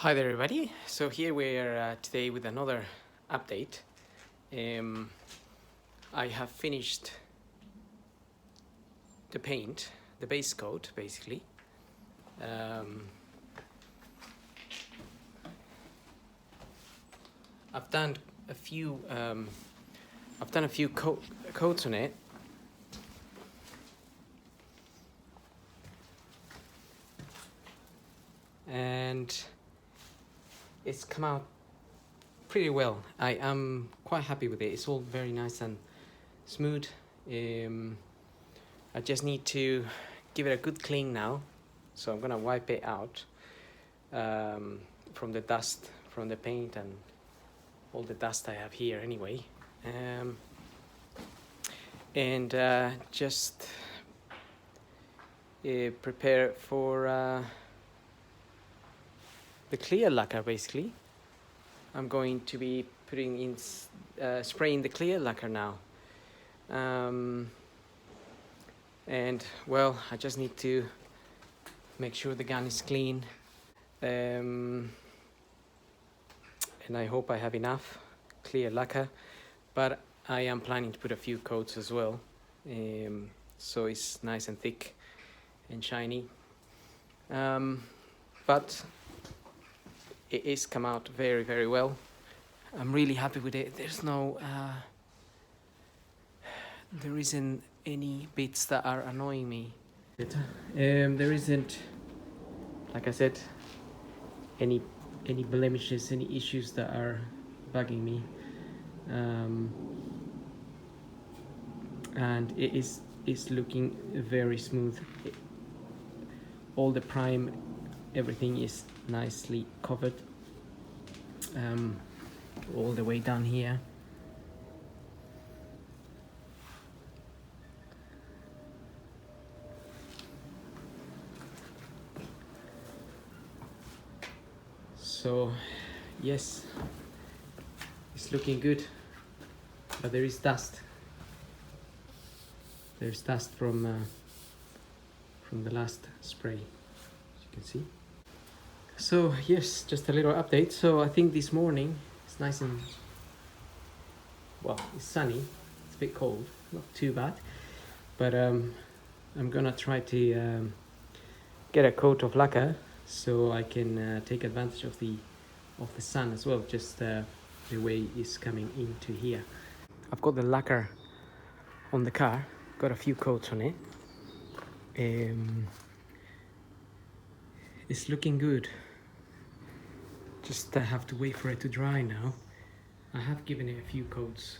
Hi there everybody, so here we are today with another update. I have finished the paint, the base coat basically. I've done a few coats on it. And it's come out pretty well. I am quite happy with it. It's all very nice and smooth. I just need to give it a good clean now, so I'm gonna wipe it out from the dust from the paint and all the dust I have here anyway, and just prepare for the clear lacquer. Basically I'm going to be putting in spraying the clear lacquer now, and well, I just need to make sure the gun is clean, and I hope I have enough clear lacquer, but I am planning to put a few coats as well, so it's nice and thick and shiny, but it is come out very, very well. I'm really happy with it. There's no there isn't any bits that are annoying me. There isn't, like I said, any blemishes, any issues that are bugging me, and it's looking very smooth. All the prime, everything is nicely covered, all the way down here. So yes, it's looking good, but there is dust. There's dust from the last spray, as you can see. So yes, just a little update. So I think this morning it's nice and, well, it's sunny. It's a bit cold, not too bad, but I'm gonna try to get a coat of lacquer so I can take advantage of the sun as well, just the way it's coming into here. I've got the lacquer on the car, got a few coats on it. It's looking good. Just have to wait for it to dry now. I have given it a few coats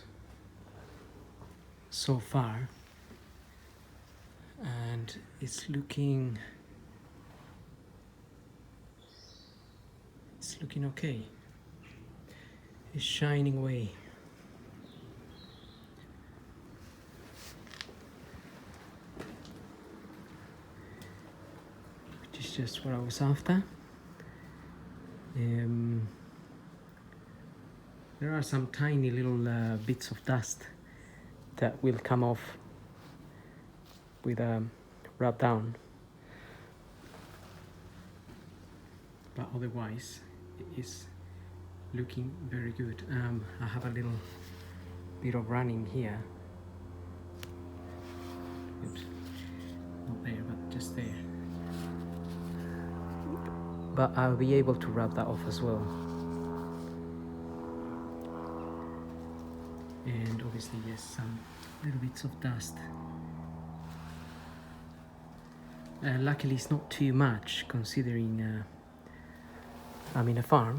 so far, and it's looking okay. It's shining away. Which is just what I was after. There are some tiny little bits of dust that will come off with a rub down, but otherwise it is looking very good. I have a little bit of running here. Oops, not there, but just there. But I'll be able to rub that off as well. And obviously, yes, some little bits of dust. Luckily, it's not too much considering I'm in a farm.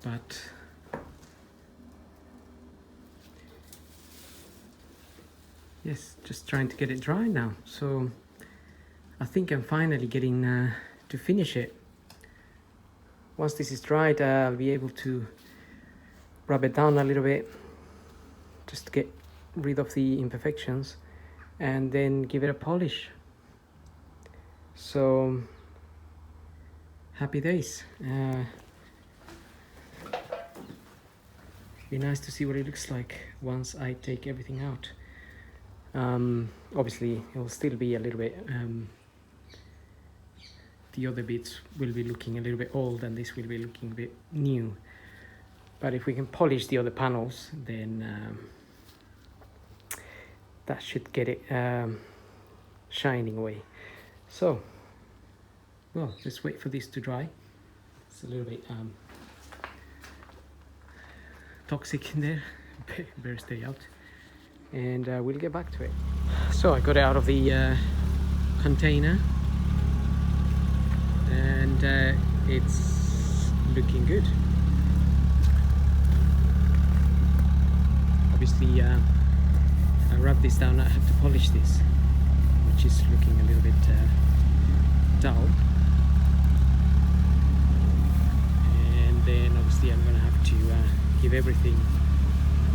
But yes, just trying to get it dry now. So I think I'm finally getting to finish it. Once this is dried, I'll be able to rub it down a little bit, just to get rid of the imperfections, and then give it a polish. So happy days. Be nice to see what it looks like once I take everything out. Obviously it will still be a little bit, the other bits will be looking a little bit old and this will be looking a bit new. But if we can polish the other panels, then that should get it shining away. So, well, let's wait for this to dry. It's a little bit toxic in there, better stay out. And we'll get back to it. So I got it out of the container, and it's looking good. Obviously, I rub this down. I have to polish this, which is looking a little bit dull. And then obviously I'm gonna have to give everything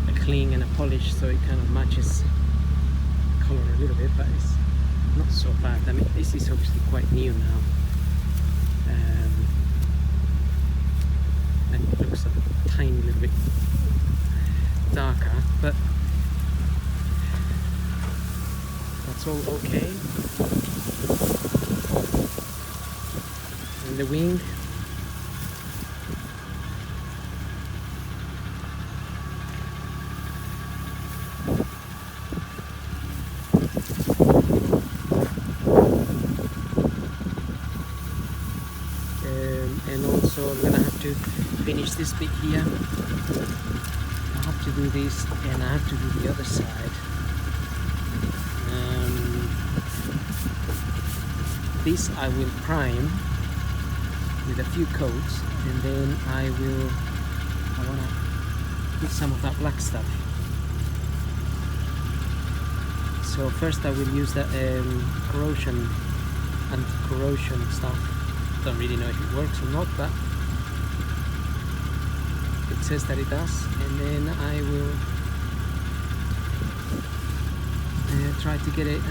a clean and a polish so it kind of matches the color a little bit, but it's not so bad. I mean, this is obviously quite new now, and it looks a tiny little bit darker, but that's all okay. And the wing, and also I'm gonna have to finish this bit here. I have to do this and I have to do the other side. This I will prime with a few coats, and then I want to put some of that black stuff. So first I will use that anti-corrosion stuff. Don't really know if it works or not, but it says that it does. And then I will try to get it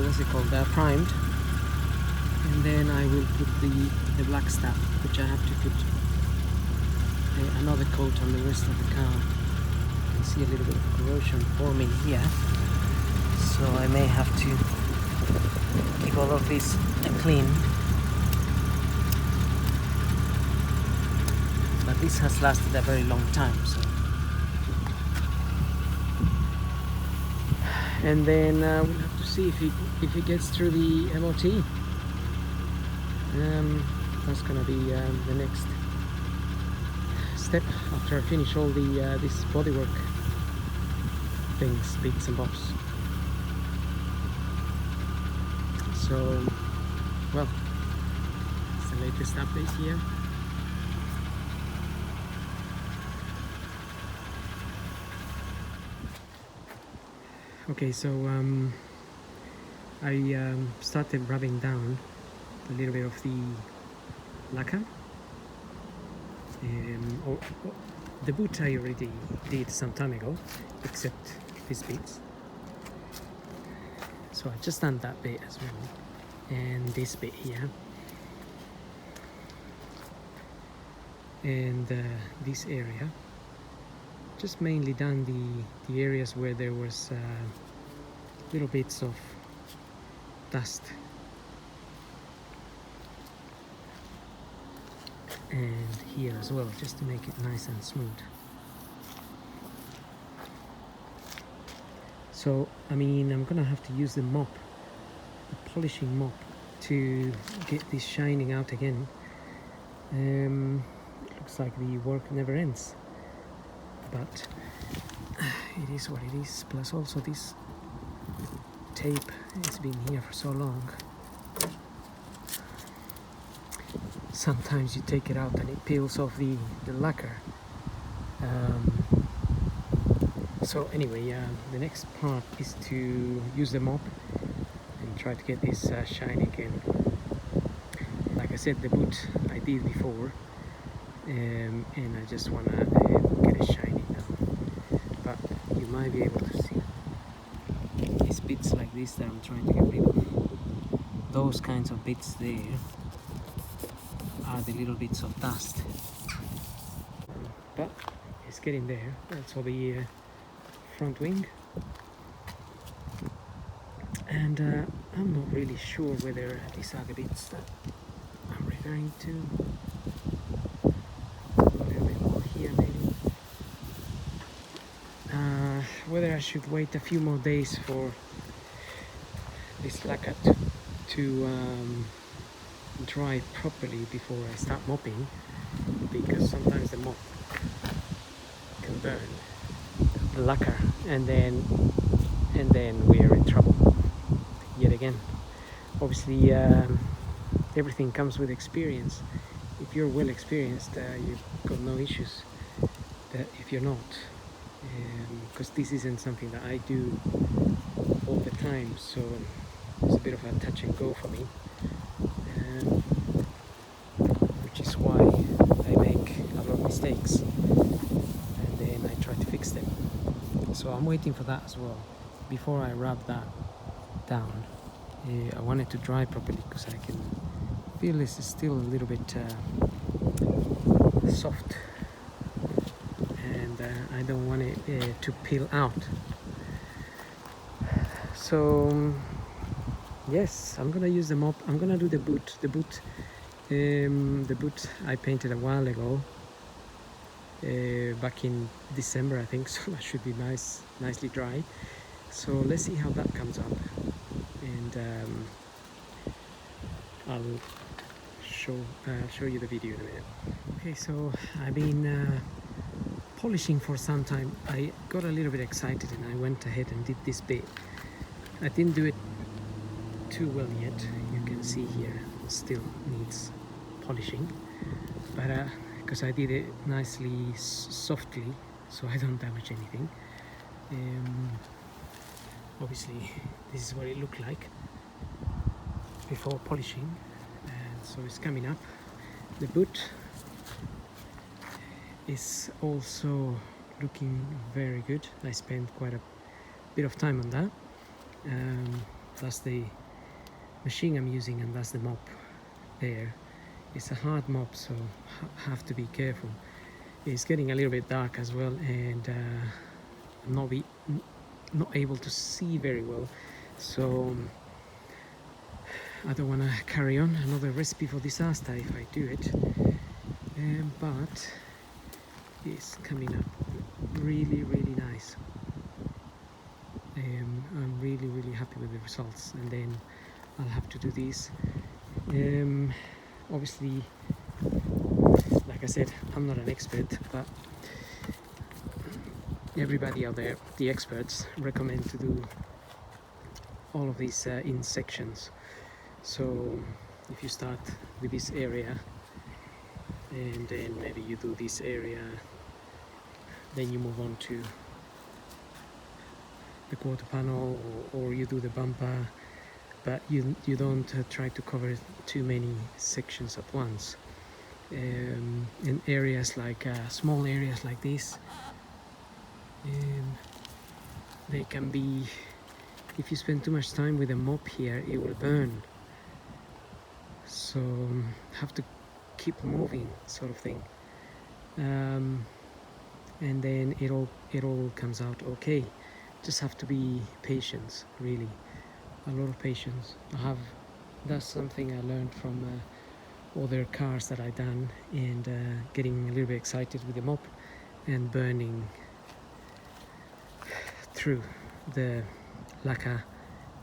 what's it called, primed, and then I will put the black stuff, which I have to put another coat on the rest of the car. You can see a little bit of corrosion forming here, so I may have to keep all of this clean. But this has lasted a very long time, so. And then we'll have to see if it gets through the MOT. That's gonna be the next step after I finish all the this bodywork things, bits and bobs. So, well, it's the latest update here. Okay, so I started rubbing down a little bit of the lacquer. The boot I already did some time ago, except these bits. So I just done that bit as well, and this bit here, and this area. Just mainly done the areas where there was little bits of dust, and here as well, just to make it nice and smooth. So I mean, I'm gonna have to use the mop, the polishing mop, to get this shining out again. It looks like the work never ends, but it is what it is. Plus also this tape, it's been here for so long. Sometimes you take it out and it peels off the lacquer. So anyway, the next part is to use the mop and try to get this shiny again. Like I said, the boot I did before, and I just want to get it shiny now. But you might be able to see these bits like this that I'm trying to get rid of. Those kinds of bits there are the little bits of dust. But it's getting there. Also the front wing, and I'm not really sure whether these are the bits that I'm referring to. A little bit more here maybe. Whether I should wait a few more days for this lacquer to dry properly before I start mopping, because sometimes the mop can burn the lacquer, and then we're in trouble yet again. Obviously, everything comes with experience. If you're well experienced, you've got no issues. But if you're not, because this isn't something that I do all the time, so it's a bit of a touch and go for me, which is why I make a lot of mistakes and then I try to fix them. So I'm waiting for that as well. Before I rub that down, I want it to dry properly, because I can feel this is still a little bit soft, and I don't want it to peel out. So yes, I'm gonna use the mop. I'm gonna do the boot. The boot I painted a while ago, back in December I think, so that should be nicely dry. So let's see how that comes up, and I'll show you the video in a minute. Okay, so I've been polishing for some time. I got a little bit excited and I went ahead and did this bit. I didn't do it too well yet. You can see here still needs polishing, but because I did it nicely softly so I don't damage anything. Obviously this is what it looked like before polishing, and so it's coming up. The boot is also looking very good. I spent quite a bit of time on that. That's the machine I'm using, and that's the mop there. It's a hard mop, so have to be careful. It's getting a little bit dark as well, and I'm not able to see very well, so I don't want to carry on another recipe for disaster if I do it. But it's coming up really nice. I'm really happy with the results, and then I'll have to do these. Obviously, like I said, I'm not an expert, but everybody out there, the experts, recommend to do all of these in sections. So if you start with this area, and then maybe you do this area, then you move on to the quarter panel, or you do the bumper, but you don't try to cover too many sections at once. In areas like small areas like this, they can be, if you spend too much time with a mop here, it will burn, so have to keep moving, sort of thing, and then it all comes out okay. Just have to be patient, really, a lot of patience. That's something I learned from other cars that I done, and getting a little bit excited with the mop and burning through the lacquer,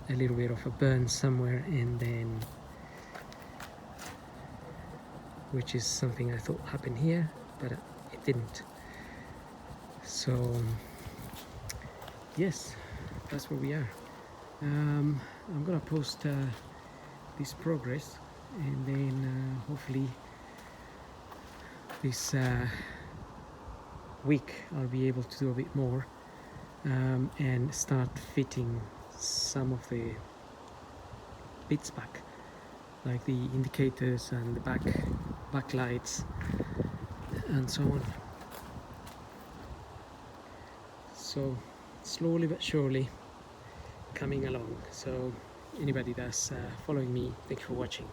a little bit of a burn somewhere, and then, which is something I thought happened here, but it didn't. So yes, that's where we are. I'm gonna post this progress, and then hopefully this week I'll be able to do a bit more, and start fitting some of the bits back, like the indicators and the backlights and so on. So slowly but surely coming along. So anybody that's following me, thanks for watching.